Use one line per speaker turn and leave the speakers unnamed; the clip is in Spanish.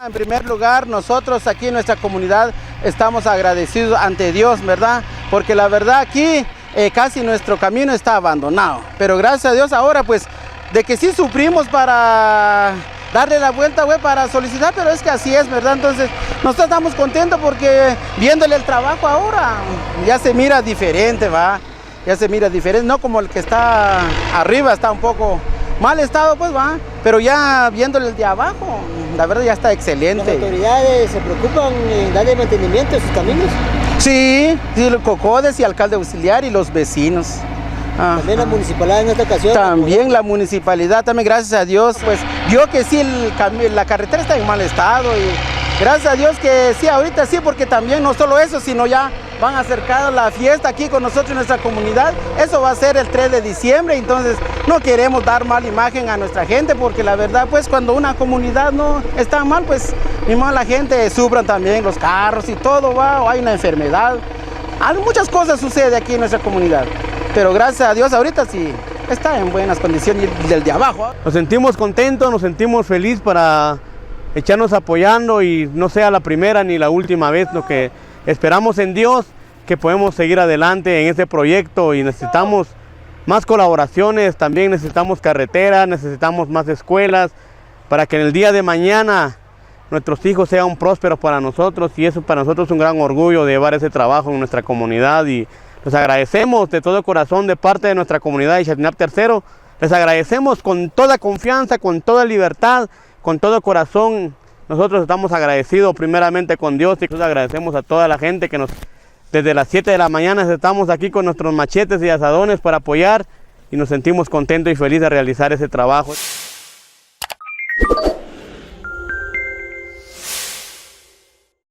En primer lugar, nosotros aquí en nuestra comunidad estamos agradecidos ante Dios, ¿verdad? Porque la verdad aquí casi nuestro camino está abandonado. Pero gracias a Dios ahora pues de que sí sufrimos para darle la vuelta, güey, para solicitar, pero es que así es, ¿verdad? Entonces nosotros estamos contentos porque viéndole el trabajo ahora ya se mira diferente, ¿va? Ya se mira diferente, no como el que está arriba, está un poco mal estado, pues va, pero ya viéndole el de abajo, la verdad ya está excelente.
¿Las autoridades se preocupan en darle mantenimiento a sus caminos?
Sí, los COCODES y alcalde auxiliar y los vecinos.
También la municipalidad en esta ocasión.
También la municipalidad, también gracias a Dios, pues vio que sí la carretera está en mal estado y gracias a Dios que sí, ahorita sí, porque también no solo eso, sino ya van a acercar la fiesta aquí con nosotros en nuestra comunidad. Eso va a ser el 3 de diciembre, entonces no queremos dar mala imagen a nuestra gente, porque la verdad pues cuando una comunidad no está mal, pues ni más la gente sufran también los carros y todo, va, o hay una enfermedad. Muchas cosas suceden aquí en nuestra comunidad. Pero gracias a Dios ahorita sí está en buenas condiciones del de abajo.
Nos sentimos contentos, nos sentimos felices para echarnos apoyando y no sea la primera ni la última vez. Lo que esperamos en Dios que podemos seguir adelante en este proyecto y necesitamos más colaboraciones, también necesitamos carreteras, necesitamos más escuelas para que en el día de mañana nuestros hijos sean prósperos para nosotros, y eso para nosotros es un gran orgullo de llevar ese trabajo en nuestra comunidad. Y les agradecemos de todo corazón de parte de nuestra comunidad de Xatinap III. Les agradecemos con toda confianza, con toda libertad, con todo corazón. Nosotros estamos agradecidos primeramente con Dios y les agradecemos a toda la gente que desde las 7 de la mañana estamos aquí con nuestros machetes y asadones para apoyar, y nos sentimos contentos y felices de realizar ese trabajo.